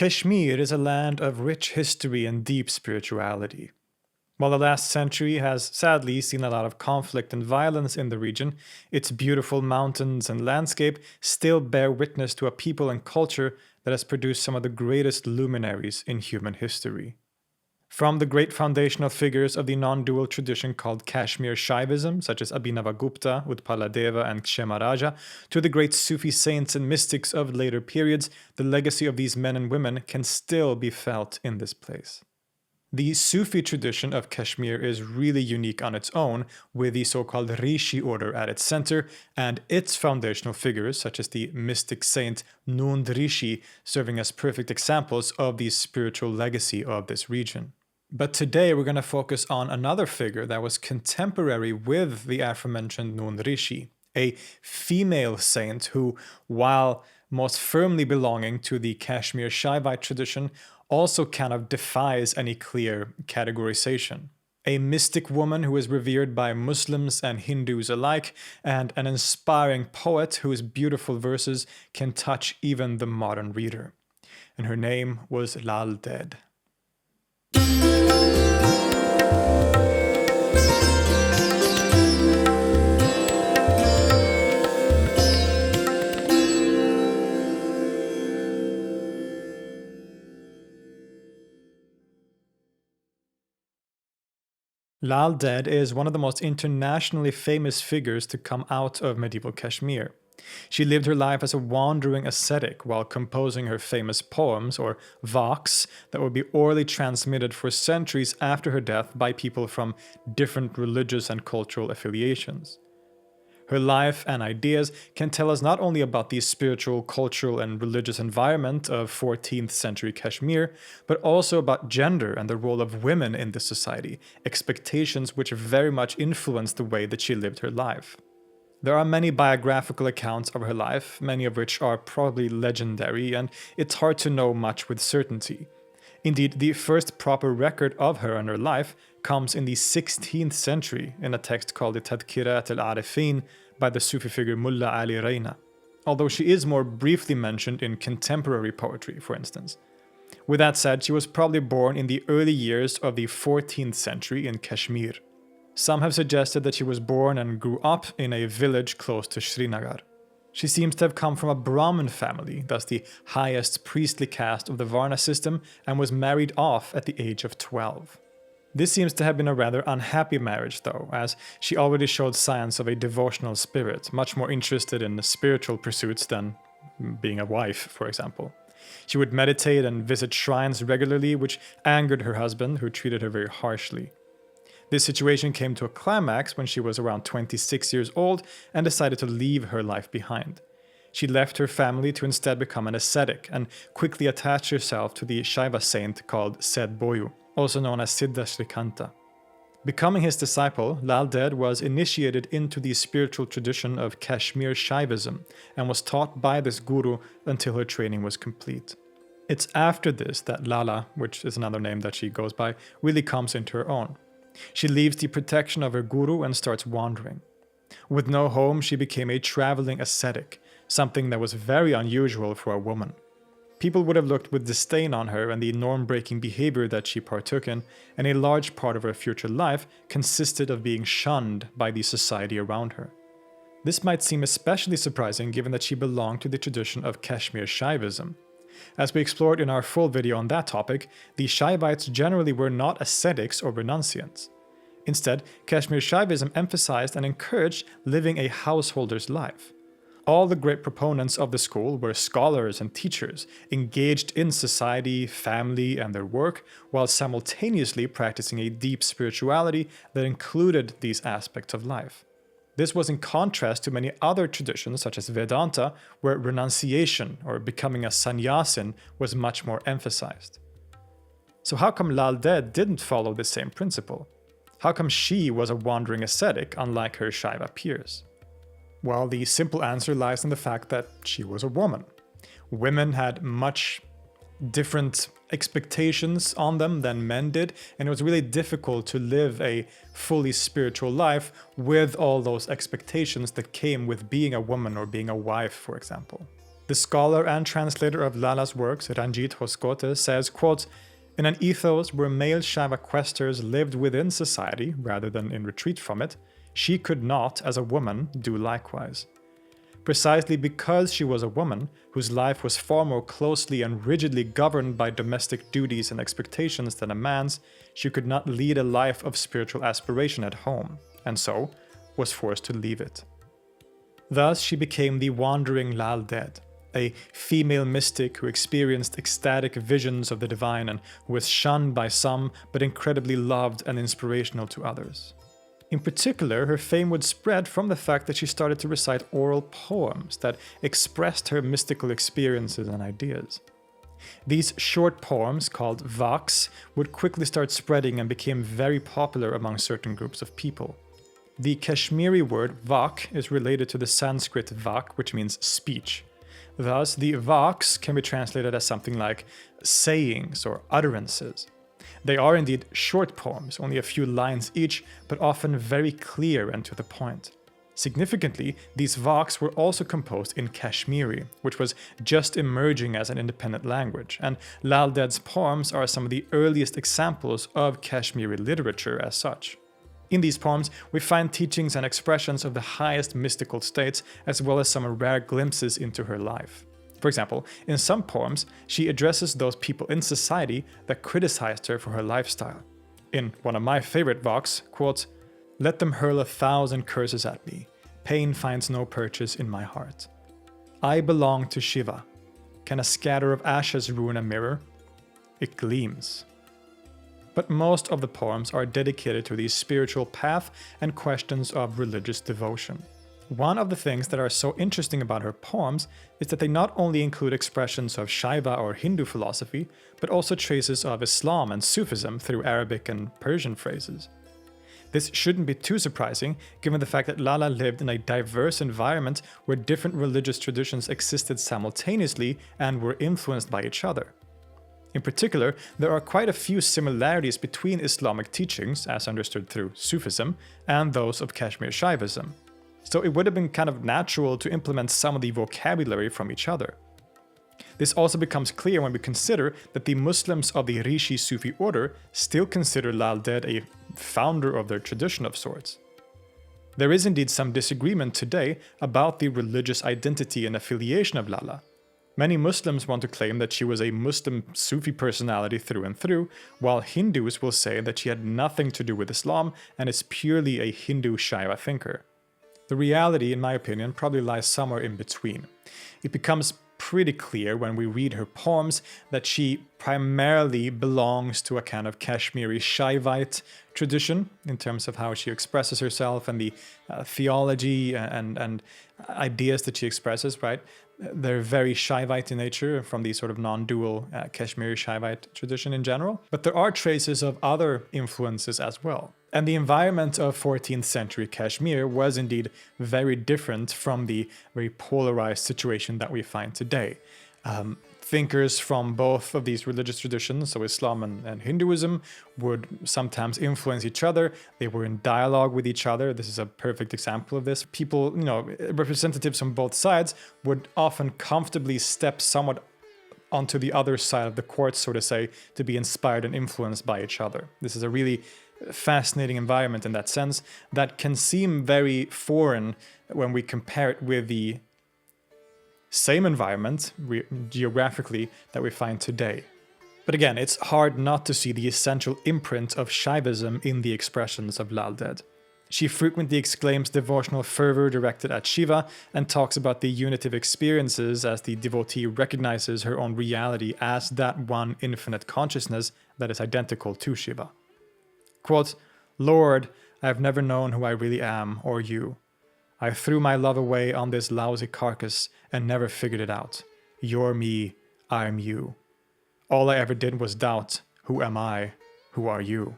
Kashmir is a land of rich history and deep spirituality. While the last century has sadly seen a lot of conflict and violence in the region, its beautiful mountains and landscape still bear witness to a people and culture that has produced some of the greatest luminaries in human history. From the great foundational figures of the non-dual tradition called Kashmir Shaivism, such as Abhinavagupta, Utpaladeva, and Kshemaraja, to the great Sufi saints and mystics of later periods, the legacy of these men and women can still be felt in this place. The Sufi tradition of Kashmir is really unique on its own, with the so-called Rishi order at its center, and its foundational figures, such as the mystic saint Nund Rishi, serving as perfect examples of the spiritual legacy of this region. But today we're going to focus on another figure that was contemporary with the aforementioned Nund Rishi, a female saint who, while most firmly belonging to the Kashmir Shaivite tradition, also kind of defies any clear categorization. A mystic woman who is revered by Muslims and Hindus alike, and an inspiring poet whose beautiful verses can touch even the modern reader. And her name was Lal Ded. Lal Ded is one of the most internationally famous figures to come out of medieval Kashmir. She lived her life as a wandering ascetic while composing her famous poems, or Vakhs, that would be orally transmitted for centuries after her death by people from different religious and cultural affiliations. Her life and ideas can tell us not only about the spiritual, cultural, and religious environment of 14th century Kashmir, but also about gender and the role of women in this society, expectations which very much influenced the way that she lived her life. There are many biographical accounts of her life, many of which are probably legendary, and it's hard to know much with certainty. Indeed, the first proper record of her and her life comes in the 16th century in a text called the Tadkirat al-Arifin by the Sufi figure Mulla Ali Reyna, although she is more briefly mentioned in contemporary poetry, for instance. With that said, she was probably born in the early years of the 14th century in Kashmir. Some have suggested that she was born and grew up in a village close to Srinagar. She seems to have come from a Brahmin family, thus the highest priestly caste of the Varna system, and was married off at the age of 12. This seems to have been a rather unhappy marriage, though, as she already showed signs of a devotional spirit, much more interested in spiritual pursuits than being a wife, for example. She would meditate and visit shrines regularly, which angered her husband, who treated her very harshly. This situation came to a climax when she was around 26 years old and decided to leave her life behind. She left her family to instead become an ascetic and quickly attached herself to the Shaiva saint called Sedboyu, also known as Siddha Srikanta. Becoming his disciple, Lal Ded was initiated into the spiritual tradition of Kashmir Shaivism and was taught by this guru until her training was complete. It's after this that Lalla, which is another name that she goes by, really comes into her own. She leaves the protection of her guru and starts wandering. With no home, she became a traveling ascetic, something that was very unusual for a woman. People would have looked with disdain on her and the norm-breaking behavior that she partook in, and a large part of her future life consisted of being shunned by the society around her. This might seem especially surprising given that she belonged to the tradition of Kashmir Shaivism. As we explored in our full video on that topic, the Shaivites generally were not ascetics or renunciants. Instead, Kashmir Shaivism emphasized and encouraged living a householder's life. All the great proponents of the school were scholars and teachers, engaged in society, family, and their work, while simultaneously practicing a deep spirituality that included these aspects of life. This was in contrast to many other traditions such as Vedanta, where renunciation or becoming a sannyasin was much more emphasized. So how come Lal Ded didn't follow the same principle? How come she was a wandering ascetic unlike her Shaiva peers? Well, the simple answer lies in the fact that she was a woman. Women had much different expectations on them than men did, and it was really difficult to live a fully spiritual life with all those expectations that came with being a woman or being a wife, for example. The scholar and translator of Lalla's works, Ranjit Hoskote, says, quote, "In an ethos where male Shaiva questers lived within society rather than in retreat from it, she could not, as a woman, do likewise. Precisely because she was a woman, whose life was far more closely and rigidly governed by domestic duties and expectations than a man's, she could not lead a life of spiritual aspiration at home, and so was forced to leave it. Thus she became the wandering Lal Ded, a female mystic who experienced ecstatic visions of the divine and who was shunned by some but incredibly loved and inspirational to others. In particular, her fame would spread from the fact that she started to recite oral poems that expressed her mystical experiences and ideas. These short poems, called Vakhs, would quickly start spreading and became very popular among certain groups of people. The Kashmiri word Vakh is related to the Sanskrit Vak, which means speech. Thus, the Vakhs can be translated as something like sayings or utterances. They are indeed short poems, only a few lines each, but often very clear and to the point. Significantly, these Vakhs were also composed in Kashmiri, which was just emerging as an independent language, and Lal Ded's poems are some of the earliest examples of Kashmiri literature as such. In these poems, we find teachings and expressions of the highest mystical states, as well as some rare glimpses into her life. For example, in some poems, she addresses those people in society that criticized her for her lifestyle. In one of my favorite Vakhs, quote, "Let them hurl 1,000 curses at me. Pain finds no purchase in my heart. I belong to Shiva. Can a scatter of ashes ruin a mirror? It gleams." But most of the poems are dedicated to the spiritual path and questions of religious devotion. One of the things that are so interesting about her poems is that they not only include expressions of Shaiva or Hindu philosophy, but also traces of Islam and Sufism through Arabic and Persian phrases. This shouldn't be too surprising, given the fact that Lalla lived in a diverse environment where different religious traditions existed simultaneously and were influenced by each other. In particular, there are quite a few similarities between Islamic teachings, as understood through Sufism, and those of Kashmir Shaivism. So it would have been kind of natural to implement some of the vocabulary from each other. This also becomes clear when we consider that the Muslims of the Rishi Sufi order still consider Lal Ded a founder of their tradition of sorts. There is indeed some disagreement today about the religious identity and affiliation of Lalla. Many Muslims want to claim that she was a Muslim Sufi personality through and through, while Hindus will say that she had nothing to do with Islam and is purely a Hindu Shaiva thinker. The reality, in my opinion, probably lies somewhere in between. It becomes pretty clear when we read her poems that she primarily belongs to a kind of Kashmiri Shaivite tradition in terms of how she expresses herself and the theology and ideas that she expresses, right? They're very Shaivite in nature from the sort of non-dual Kashmiri Shaivite tradition in general. But there are traces of other influences as well. And the environment of 14th century Kashmir was indeed very different from the very polarized situation that we find today. Thinkers from both of these religious traditions, so Islam and Hinduism, would sometimes influence each other. They were in dialogue with each other. This is a perfect example of this. People, representatives from both sides would often comfortably step somewhat onto the other side of the court, so to say, to be inspired and influenced by each other. This is a really fascinating environment in that sense that can seem very foreign when we compare it with the same environment geographically that we find today. But again, it's hard not to see the essential imprint of Shaivism in the expressions of Lal Ded. She frequently exclaims devotional fervor directed at Shiva and talks about the unitive experiences as the devotee recognizes her own reality as that one infinite consciousness that is identical to Shiva. Quote, "Lord, I have never known who I really am or you. I threw my love away on this lousy carcass and never figured it out. You're me, I'm you. All I ever did was doubt, who am I, who are you?"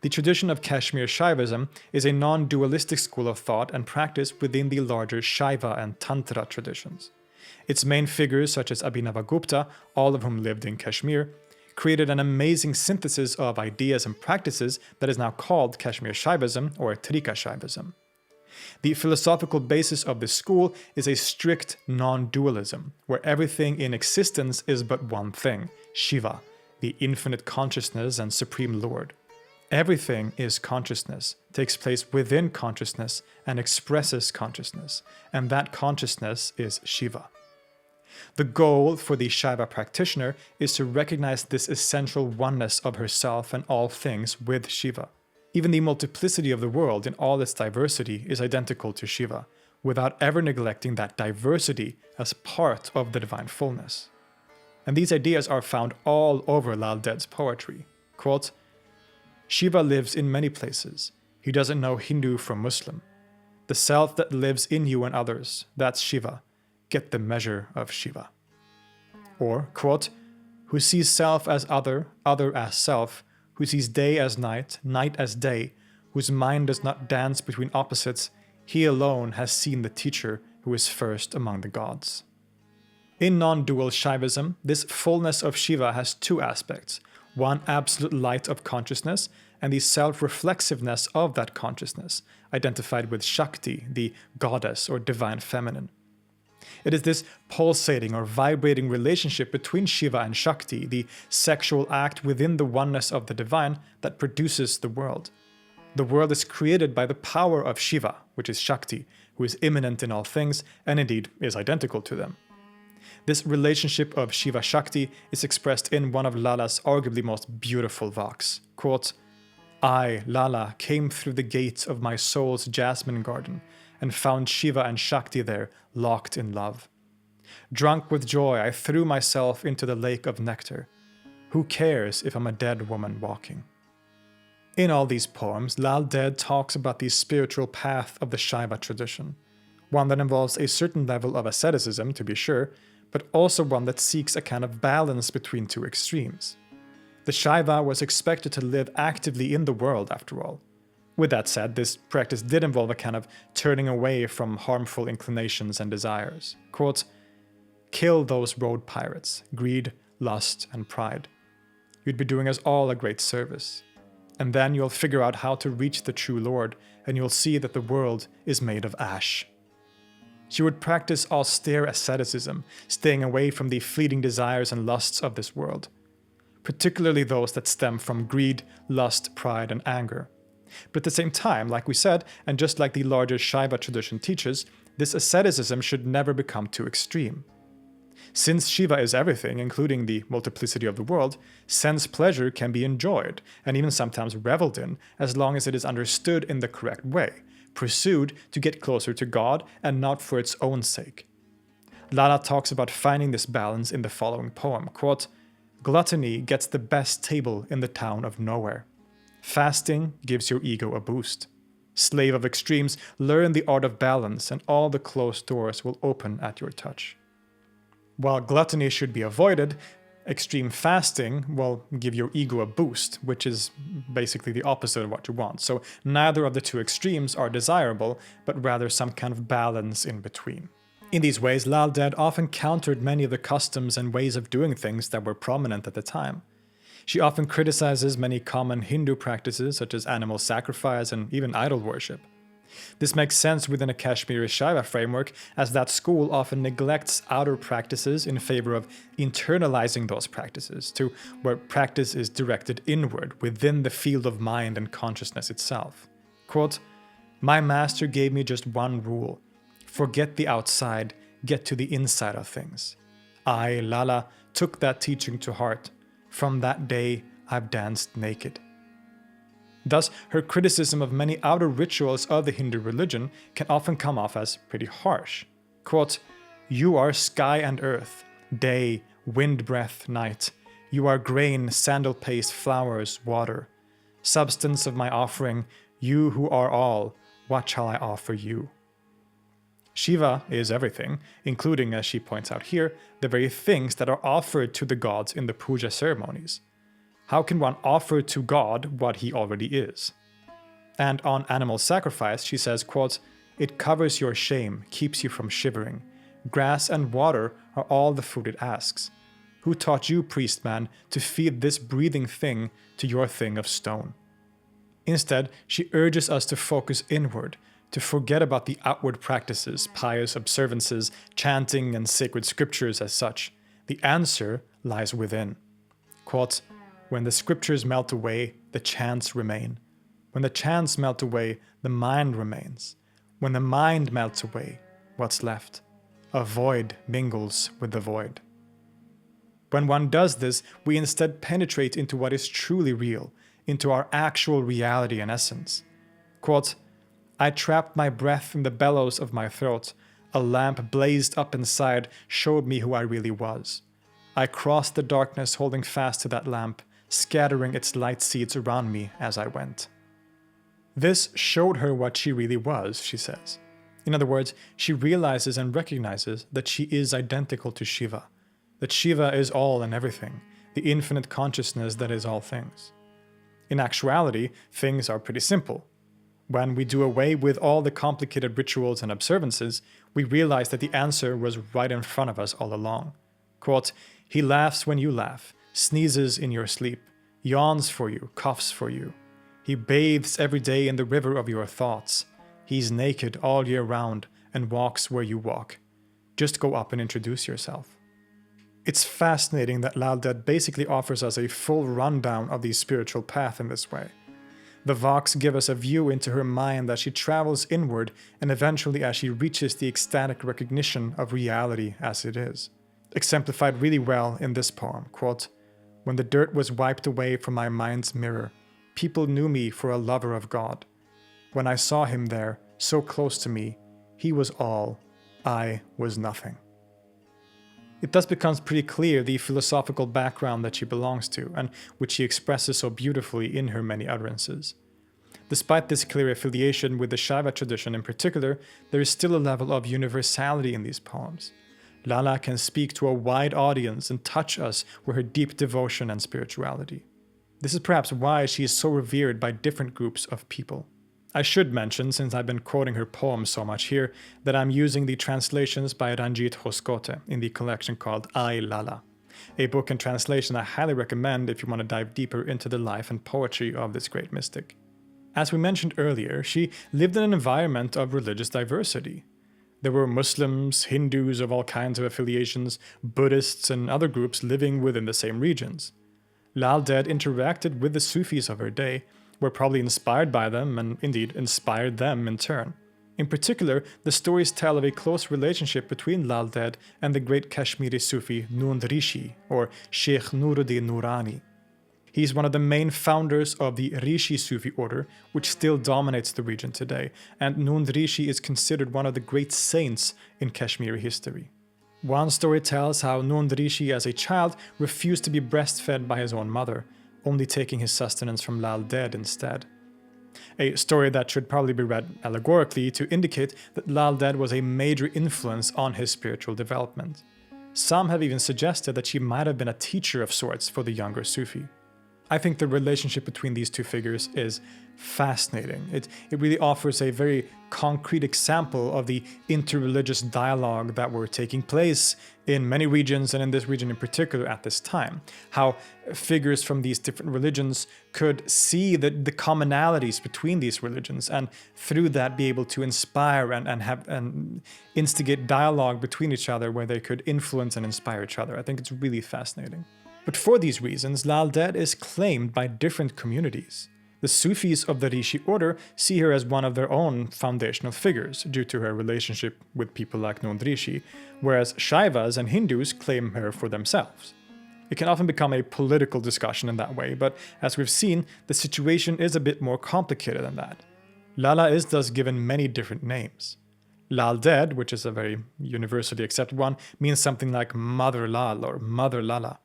The tradition of Kashmir Shaivism is a non-dualistic school of thought and practice within the larger Shaiva and Tantra traditions. Its main figures, such as Abhinavagupta, all of whom lived in Kashmir, created an amazing synthesis of ideas and practices that is now called Kashmir Shaivism or Trika Shaivism. The philosophical basis of this school is a strict non-dualism, where everything in existence is but one thing, Shiva, the infinite consciousness and supreme Lord. Everything is consciousness, takes place within consciousness, and expresses consciousness, and that consciousness is Shiva. The goal for the Shaiva practitioner is to recognize this essential oneness of herself and all things with Shiva. Even the multiplicity of the world in all its diversity is identical to Shiva, without ever neglecting that diversity as part of the divine fullness. And these ideas are found all over Lal Ded's poetry. Quote, Shiva lives in many places. He doesn't know Hindu from Muslim. The self that lives in you and others, that's Shiva. Get the measure of Shiva. Or, quote, who sees self as other, other as self, who sees day as night, night as day, whose mind does not dance between opposites, he alone has seen the teacher who is first among the gods. In non-dual Shaivism, this fullness of Shiva has two aspects, one absolute light of consciousness and the self-reflexiveness of that consciousness, identified with Shakti, the goddess or divine feminine. It is this pulsating or vibrating relationship between Shiva and Shakti, the sexual act within the oneness of the divine, that produces the world. The world is created by the power of Shiva, which is Shakti, who is immanent in all things and indeed is identical to them. This relationship of Shiva-Shakti is expressed in one of Lalla's arguably most beautiful Vakhs. Quote, I, Lalla, came through the gate of my soul's jasmine garden and found Shiva and Shakti there, locked in love. Drunk with joy, I threw myself into the lake of nectar. Who cares if I'm a dead woman walking? In all these poems, Lal Ded talks about the spiritual path of the Shaiva tradition, one that involves a certain level of asceticism, to be sure, but also one that seeks a kind of balance between two extremes. The Shaiva was expected to live actively in the world, after all. With that said, this practice did involve a kind of turning away from harmful inclinations and desires. Quote, kill those road pirates, greed, lust, and pride. You'd be doing us all a great service. And then you'll figure out how to reach the true Lord, and you'll see that the world is made of ash. She would practice austere asceticism, staying away from the fleeting desires and lusts of this world, particularly those that stem from greed, lust, pride, and anger. But at the same time, like we said, and just like the larger Shaiva tradition teaches, this asceticism should never become too extreme. Since Shiva is everything, including the multiplicity of the world, sense pleasure can be enjoyed, and even sometimes reveled in, as long as it is understood in the correct way, pursued to get closer to God and not for its own sake. Lalla talks about finding this balance in the following poem, quote, gluttony gets the best table in the town of nowhere. Fasting gives your ego a boost. Slave of extremes, learn the art of balance and all the closed doors will open at your touch. While gluttony should be avoided, extreme fasting will give your ego a boost, which is basically the opposite of what you want. So neither of the two extremes are desirable, but rather some kind of balance in between. In these ways, Lal Ded often countered many of the customs and ways of doing things that were prominent at the time. She often criticizes many common Hindu practices such as animal sacrifice and even idol worship. This makes sense within a Kashmir Shaiva framework, as that school often neglects outer practices in favor of internalizing those practices, to where practice is directed inward within the field of mind and consciousness itself. Quote, my master gave me just one rule. Forget the outside, get to the inside of things. I, Lalla, took that teaching to heart. From that day, I've danced naked. Thus, her criticism of many outer rituals of the Hindu religion can often come off as pretty harsh. Quote, you are sky and earth, day, wind breath, night. You are grain, sandal paste, flowers, water. Substance of my offering, you who are all, what shall I offer you? Shiva is everything, including, as she points out here, the very things that are offered to the gods in the puja ceremonies. How can one offer to God what he already is? And on animal sacrifice, she says, quote, it covers your shame, keeps you from shivering. Grass and water are all the food it asks. Who taught you, priest man, to feed this breathing thing to your thing of stone? Instead, she urges us to focus inward, to forget about the outward practices, pious observances, chanting, and sacred scriptures as such. The answer lies within. Quote, "When the scriptures melt away, the chants remain. When the chants melt away, the mind remains. When the mind melts away, what's left? A void mingles with the void." When one does this, we instead penetrate into what is truly real, into our actual reality and essence. Quote, "I trapped my breath in the bellows of my throat. A lamp blazed up inside, showed me who I really was. I crossed the darkness holding fast to that lamp, scattering its light seeds around me as I went." This showed her what she really was, she says. In other words, she realizes and recognizes that she is identical to Shiva, that Shiva is all and everything, the infinite consciousness that is all things. In actuality, things are pretty simple. When we do away with all the complicated rituals and observances, we realize that the answer was right in front of us all along. Quote, "He laughs when you laugh, sneezes in your sleep, yawns for you, coughs for you. He bathes every day in the river of your thoughts. He's naked all year round and walks where you walk. Just go up and introduce yourself." It's fascinating that Lal Ded basically offers us a full rundown of the spiritual path in this way. The Vakhs give us a view into her mind as she travels inward and eventually as she reaches the ecstatic recognition of reality as it is. Exemplified really well in this poem, quote, "When the dirt was wiped away from my mind's mirror, people knew me for a lover of God. When I saw him there, so close to me, he was all, I was nothing." It thus becomes pretty clear the philosophical background that she belongs to, and which she expresses so beautifully in her many utterances. Despite this clear affiliation with the Shaiva tradition in particular, there is still a level of universality in these poems. Lalla can speak to a wide audience and touch us with her deep devotion and spirituality. This is perhaps why she is so revered by different groups of people. I should mention, since I've been quoting her poems so much here, that I'm using the translations by Ranjit Hoskote in the collection called I, Lalla, a book and translation I highly recommend if you want to dive deeper into the life and poetry of this great mystic. As we mentioned earlier, she lived in an environment of religious diversity. There were Muslims, Hindus of all kinds of affiliations, Buddhists, and other groups living within the same regions. Lal Ded interacted with the Sufis of her day, were probably inspired by them, and indeed inspired them in turn. In particular, the stories tell of a close relationship between Lal Ded and the great Kashmiri Sufi Nund Rishi, or Sheikh Nuruddin Nurani. He's one of the main founders of the Rishi Sufi order, which still dominates the region today, and Nund Rishi is considered one of the great saints in Kashmiri history. One story tells how Nund Rishi as a child refused to be breastfed by his own mother, only taking his sustenance from Lal Ded instead. A story that should probably be read allegorically to indicate that Lal Ded was a major influence on his spiritual development. Some have even suggested that she might have been a teacher of sorts for the younger Sufi. I think the relationship between these two figures is fascinating. It really offers a very concrete example of the interreligious dialogue that were taking place in many regions, and in this region in particular at this time. How figures from these different religions could see the commonalities between these religions, and through that be able to inspire and instigate dialogue between each other where they could influence and inspire each other. I think it's really fascinating. But for these reasons, Lal Ded is claimed by different communities. The Sufis of the Rishi order see her as one of their own foundational figures due to her relationship with people like Nund Rishi, whereas Shaivas and Hindus claim her for themselves. It can often become a political discussion in that way, but as we've seen, the situation is a bit more complicated than that. Lalla is thus given many different names. Lal Ded, which is a very universally accepted one, means something like Mother Lal or Mother Lalla.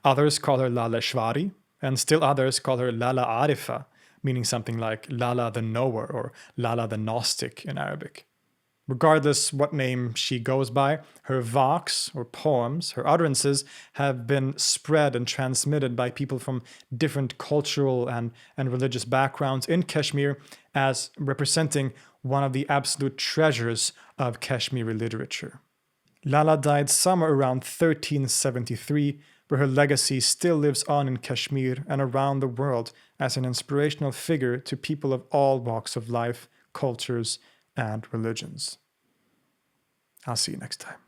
Others call her Laleshwari, and still others call her Lalla Arifa, meaning something like Lalla the Knower or Lalla the Gnostic in Arabic. Regardless what name she goes by, her Vakhs, or poems, her utterances, have been spread and transmitted by people from different cultural and religious backgrounds in Kashmir as representing one of the absolute treasures of Kashmiri literature. Lalla died somewhere around 1373, where her legacy still lives on in Kashmir and around the world as an inspirational figure to people of all walks of life, cultures, and religions. I'll see you next time.